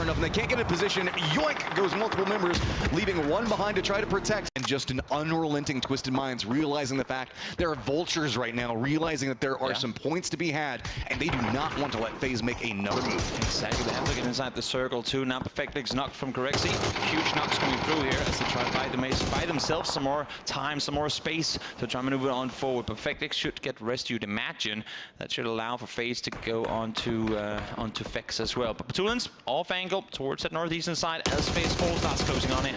enough, and they can't get in position. Yoink goes multiple members, leaving one behind to try to protect. And just an unrelenting Twisted Minds, realizing the fact there are vultures right now, realizing that there are some points to be had, and they do not want to let FaZe make another move. Exactly, they have to get inside the circle too. Now Perfectix knocked from Corexi. Huge knocks coming through here as they try to buy themselves some more time, some more space to try and maneuver on forward. Perfectix should get rescued. Imagine that should allow for FaZe to go onto Fex as well. But Petulance off angle towards that northeastern side as FaZe Fall starts closing on in.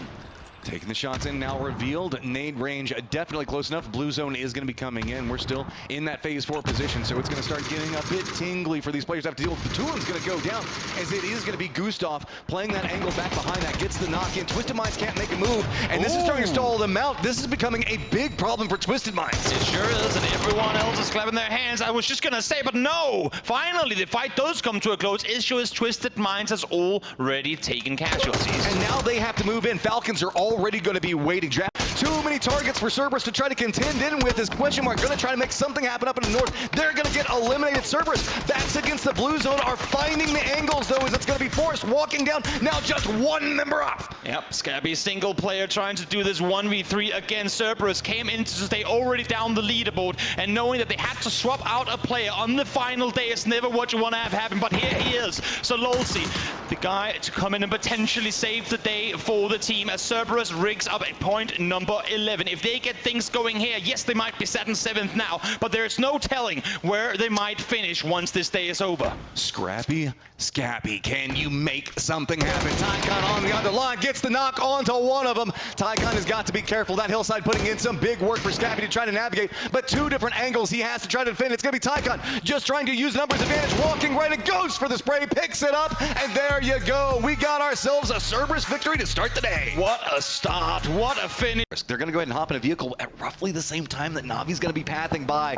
Taking the shots in, now revealed. Nade range definitely close enough. Blue zone is going to be coming in. We're still in that phase 4 position, so it's going to start getting a bit tingly for these players to have to deal with. Petulance going to go down, as it is going to be Gustav playing that angle back behind that. Gets the knock in. Twisted Minds can't make a move, and this is starting to stall them out. This is becoming a big problem for Twisted Minds. It sure is, and everyone else is clapping their hands. I was just going to say, but no! Finally, the fight does come to a close. Issue is Twisted Minds has already taken casualties. And now they have to move in. Falcons are already going to be waiting. Too many targets for Cerberus to try to contend in with. This question mark going to try to make something happen up in the north. They're going to get eliminated. Cerberus backs against the blue zone are finding the angles though, as it's going to be Forrest walking down. Now just one member up. Yep, Scabby single player trying to do this 1v3 against Cerberus. Came in to stay already down the leaderboard, and knowing that they had to swap out a player on the final day is never what you want to have happen. But here he is. So Lolsey, the guy to come in and potentially save the day for the team as Cerberus rigs up at point number 11. If they get things going here, yes, they might be set in 7th now, but there's no telling where they might finish once this day is over. Scrappy, Scabby, can you make something happen? Tycon on the other line gets the knock onto one of them. Tycon has got to be careful. That hillside putting in some big work for Scabby to try to navigate, but 2 different angles he has to try to defend. It's going to be Tycon just trying to use numbers advantage, walking right, and goes for the spray, picks it up, and there you go. We got ourselves a Cerberus victory to start the day. What a start, what a finish. They're going to go ahead and hop in a vehicle at roughly the same time that Navi's going to be pathing by.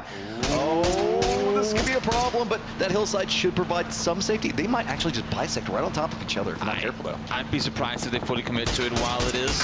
Oh, this could be a problem, but that hillside should provide some safety. They might actually just bisect right on top of each other if not careful, though. I'd be surprised if they fully commit to it. While it is,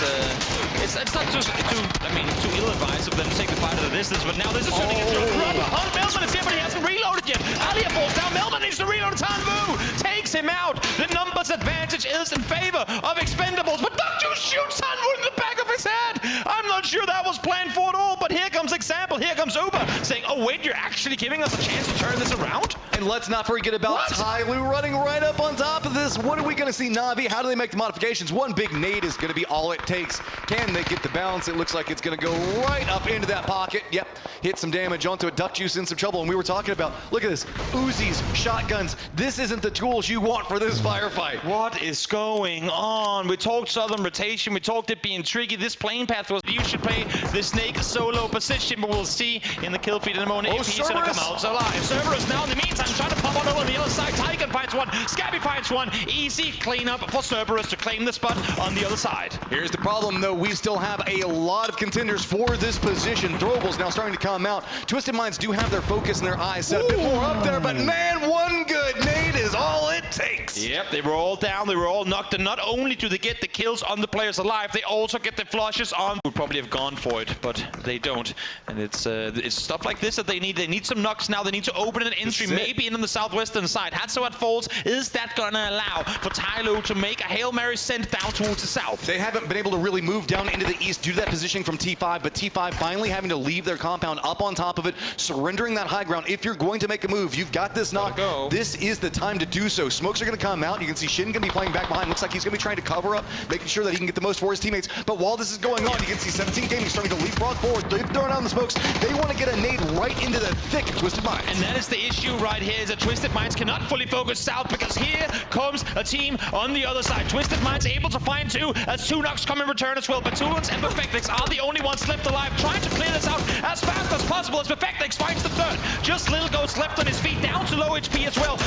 it's not just too ill-advised of them to take the fight at a distance, but now this is turning into a run on Melman. It's here, but he hasn't reloaded yet. Alia falls down. Melman needs to reload. Tanvu takes him out. The numbers advantage is in favor of Expendables, but don't you shoot Tanvu in the back of his head. I'm not sure that was planned for at all, but here comes Example, here comes Uber, saying, oh wait, you're actually giving us a chance to turn this around? And let's not forget about Tyloo running right up on top of this. What are we going to see Navi? How do they make the modifications? One big nade is going to be all it takes. Can they get the balance? It looks like it's going to go right up into that pocket. Yep, hit some damage onto it. Duck Juice in some trouble, and we were talking about, look at this, Uzis, shotguns. This isn't the tools you want for this firefight. What is going on? We talked southern rotation, we talked it being tricky. This plane path was, you should play the Snake solo position, but we'll see in the kill feed in a moment if he's going to come out alive. Cerberus now in the meantime trying to pop on over the other side. Tycon finds one, Scabby finds one. Easy cleanup for Cerberus to claim the spot on the other side. Here's the problem though, we still have a lot of contenders for this position. Throwables now starting to come out. Twisted Minds do have their focus and their eyes set a bit more up there, but man, one good nade is all it takes. Yep, they were all down, they were all knocked, and not only do they get the kills on the players alive, they also get the flushes on. Would probably have gone for it, but they don't. And it's stuff like this that they need. They need some knocks now. They need to open an entry, maybe in on the southwestern side. Hatsuat falls. Is that gonna allow for Tyloo to make a Hail Mary sent down towards the south? They haven't been able to really move down into the east due to that positioning from T5, but T5 finally having to leave their compound up on top of it, surrendering that high ground. If you're going to make a move, you've got this knock. This is the time to do so. Smokes are going to come out. You can see Shin going to be playing back behind. Looks like he's going to be trying to cover up, making sure that he can get the most for his teammates. But while this is going on, you can see 17 Gaming starting to leapfrog forward. They've thrown out the smokes. They want to get a nade right into the thick of Twisted Minds. And that is the issue right here, is that Twisted Minds cannot fully focus south, because here comes a team on the other side. Twisted Minds able to find 2 as 2 knocks come in return as well. But Petulance and Perfectix are the only ones left alive, trying to clear this out as fast as possible as Perfectix finds the 3rd. Just Little Ghost left on his feet, down to low HP as well.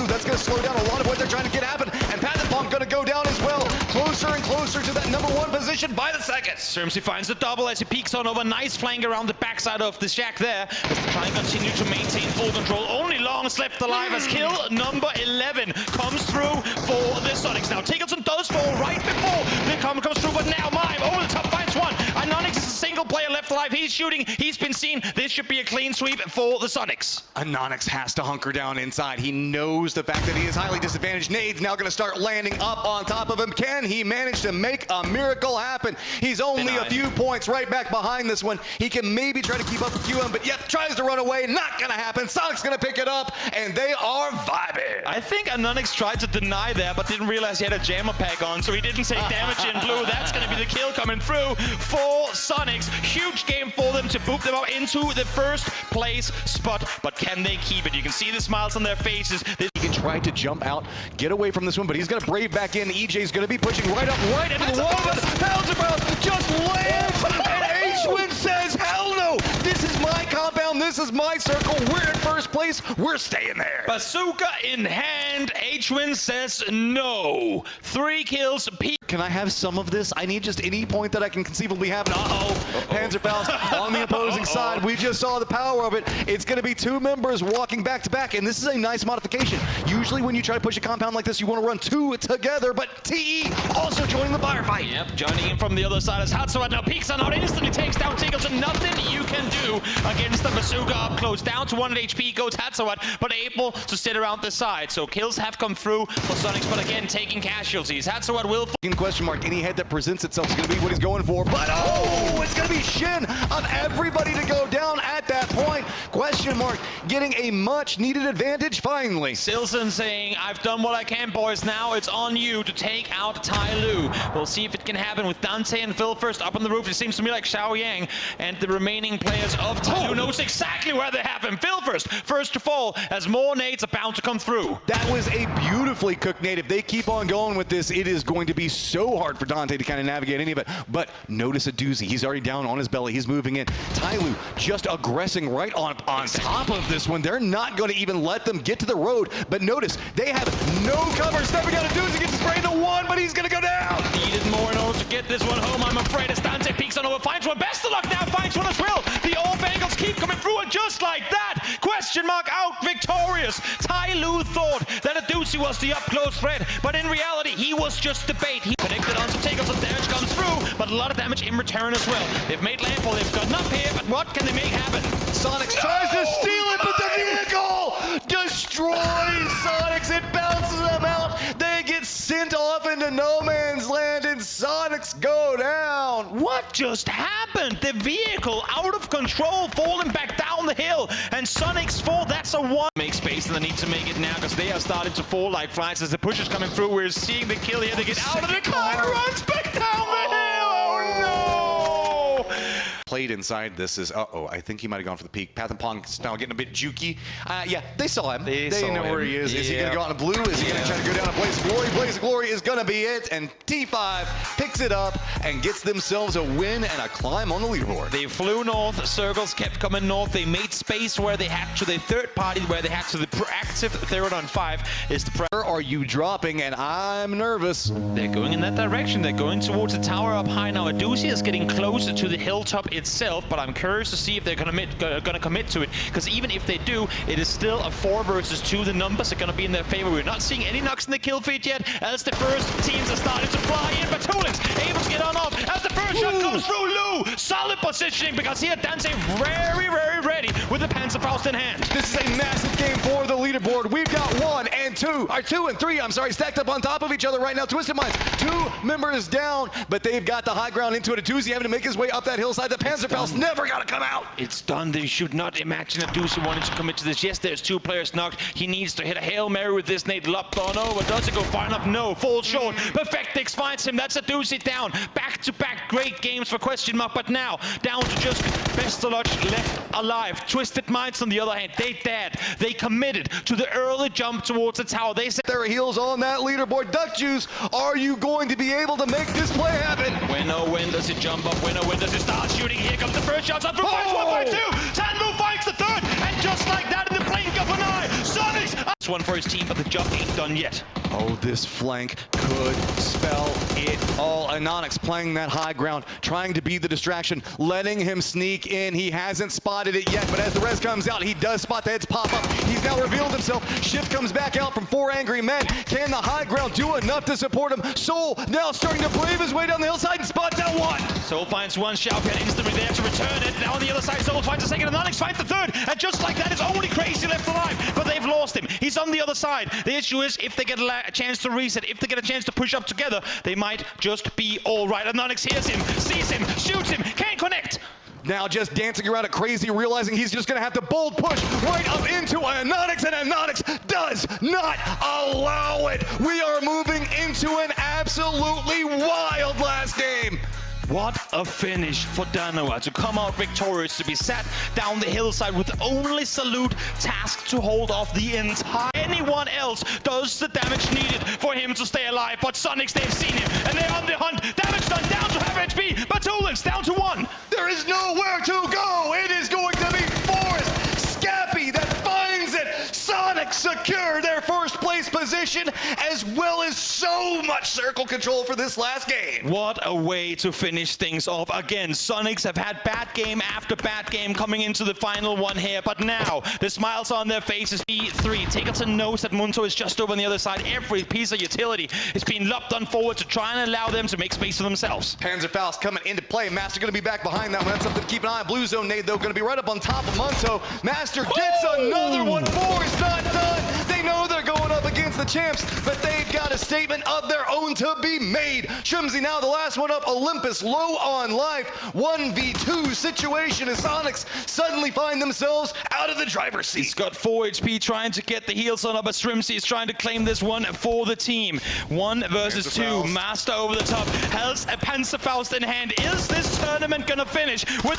That's going to slow down a lot of what they're trying to get happen, and Pathenpong going to go down as well. Closer and closer to that #1 position by the second. Sermsy finds the double as he peeks on over. Nice flank around the backside of the shack there, as they try and continue to maintain full control. Only Longs left alive as kill number 11 comes through for the Sonics. Now Tiggleton does fall right before the comes through, but now Mime over the top finds one. Anonix is a single player left alive. He's he's shooting. He's been seen. This should be a clean sweep for the Sonics. Anonix has to hunker down inside. He knows the fact that he is highly disadvantaged. Nade's now going to start landing up on top of him. Can he manage to make a miracle happen? He's only a few points right back behind this one. He can maybe try to keep up with QM, but yet tries to run away. Not going to happen. Sonic's going to pick it up, and they are vibing. I think Anonix tried to deny there, but didn't realize he had a jammer pack on, so he didn't take damage in blue. That's going to be the kill coming through for Sonics. Huge game for them to boot them up into the first place spot, but can they keep it? You can see the smiles on their faces. He can try to jump out, get away from this one, but he's going to brave back in. EJ's going to be pushing right up, right into the wall, but Pounds just lands, and H-Win says, hell no, this is my compound, this is my circle, we're in first place, we're staying there. Bazooka in hand, H-Win says no. 3 kills. Can I have some of this? I need just any point that I can conceivably have. Panzerfaust on the opposing side. We just saw the power of it. It's going to be 2 members walking back to back, and this is a nice modification. Usually when you try to push a compound like this, you want to run 2 together, but TE also joining the firefight. Yep, joining in from the other side is Hatsurat. Now peeks on out, instantly takes down Tiggles, and nothing you can do against the Bazooka up close. Down to 100 HP goes Hatsurat, but able to sit around the side. So kills have come through for Sonics, but again, taking casualties. Hatsurat will... Question mark, any head that presents itself is going to be what he's going for, but it's going to be Shin of everybody to go down at that point. Question mark, getting a much needed advantage finally. Silson saying, I've done what I can, boys. Now it's on you to take out Tai Lu. We'll see if it can happen with Dante and Phil first up on the roof. It seems to me like Xiao Yang and the remaining players of Tai Lu knows exactly where they have him. Phil first to fall, as more nades are bound to come through. That was a beautifully cooked nade. If they keep on going with this, it is going to be so hard for Dante to kind of navigate any of it. But notice a doozy. He's already down on his belly. He's moving in. Tai Lu just aggressing right on top of this one. They're not going to even let them get to the road. But notice, they have no cover. Stepping out of doozy, gets sprayed to 1, but he's going to go down. Needed more in order to get this one home, I'm afraid, as Dante peeks on over, finds one. Best of luck now, finds one as well. The old Bengals keep coming through, and just like that, question mark out victorious. Tai Lu thought that a doozy was the up-close threat, but in reality, he was just the bait. He connected onto Tiggles, and damage comes through, but a lot of damage in return as well. They've made landfall, they've gotten up here, but what can they make happen? Sonics tries to steal it, but the vehicle destroys Sonics. It bounces them out. They get sent off into no man's land, and Sonics go down. What just happened? The vehicle out of control, falling back down the hill, and Sonics fall. That's a 1. Make space, and they need to make it now, because they are starting to fall like flies as the push is coming through. We're seeing the kill here. They get out of the car and runs back down the hill. Oh no! Played inside this is, I think he might have gone for the peak. Path and Pong's now getting a bit jukey. Yeah, they saw him. They know where he is. Yeah. Is he going to go on a blue? Is he going to try to go down a Blaze of Glory? Blaze of Glory is going to be it, and T5 picks it up and gets themselves a win and a climb on the leaderboard. They flew north, circles kept coming north. They made space where they had to. The third party where they had to. The proactive 3rd on 5 is the pressure. Are you dropping? And I'm nervous. They're going in that direction. They're going towards the tower up high now. Adusia is getting closer to the hilltop itself, but I'm curious to see if they're going to commit to it, because even if they do, it is still a 4 versus 2. The numbers are going to be in their favor. We're not seeing any knocks in the kill feed yet, as the first teams are starting to fly in, but Tulix able to get on off as the first shot goes through. Lu, solid positioning, because here Dante very ready with the Panzerfaust in hand. This is a massive game for the leaderboard. We've got 2 and 3, stacked up on top of each other right now. Twisted Minds, 2 members down, but they've got the high ground into it. Aduzi having to make his way up that hillside. The Panzerfaust never got to come out. It's done. They should not imagine Aduzi wanting to commit to this. Yes, there's 2 players knocked. He needs to hit a Hail Mary with this nade. Lopped on over. Does it go far enough? No. Falls short. Perfectix finds him. That's Aduzi down. Back-to-back great games for question mark, but now down to just Bestoloch left alive. Twisted Minds on the other hand, they dared. They committed to the early jump towards the tower. They said their heels on that leaderboard. Duck Juice, are you going to be able to make this play happen? When does it jump up? When does it start shooting? Here comes the first shot. Up through finds 1 by 2. Tanmu finds the 3rd, and just like that in the blink of an eye, Sonics last one for his team, but the job ain't done yet. Oh, this flank could spell it all. Anonix playing that high ground, trying to be the distraction, letting him sneak in. He hasn't spotted it yet, but as the res comes out, he does spot the heads pop up. He's now revealed himself. Shift comes back out from 4 angry men. Can the high ground do enough to support him? Soul now starting to brave his way down the hillside and spots out one. Soul finds one, Xiaopian instantly there to return it. Now on the other side, Soul finds a second, Anonix finds the third, and just like that, it's only Crazy left alive, but they've lost him. He's on the other side. The issue is, if they get a chance to reset, if they get a chance to push up together, they might just be all right. Anonix hears him, sees him, shoots him, can't connect. Now just dancing around at Crazy, realizing he's just going to have to bold push right up into Anonix, and Anonix does not allow it. We are moving into an absolutely wild last game. What a finish for Danoa to come out victorious, to be sat down the hillside with only Salute tasked to hold off the entire. Anyone else does the damage needed for him to stay alive, but Sonics, they've seen him, and they're on the hunt. Damage done, down to half HP, Batulins down to 1. There is nowhere to go. It is going to be Forrest Scappy that finds it. Sonic secure their first place position, as well as so much circle control for this last game. What a way to finish things off. Again, Sonics have had bad game after bad game coming into the final one here, but now the smiles on their faces. B3, Tickleton knows that Munto is just over on the other side. Every piece of utility is being lopped on forward to try and allow them to make space for themselves. Panzerfaust coming into play. Master going to be back behind that one. That's something to keep an eye on. Blue Zone nade, though, going to be right up on top of Munto. Master gets another one. Forrest not done. They know they're going up against the champs, but they've got a statement of their own to be made. Shrimsy now the last one up. Olympus low on life. 1v2 situation as Sonics suddenly find themselves out of the driver's seat. He's got 4 HP trying to get the heals on up, but Shrimsy is trying to claim this one for the team. 1 versus 2. Master over the top. Has a Panzerfaust in hand. Is this tournament going to finish with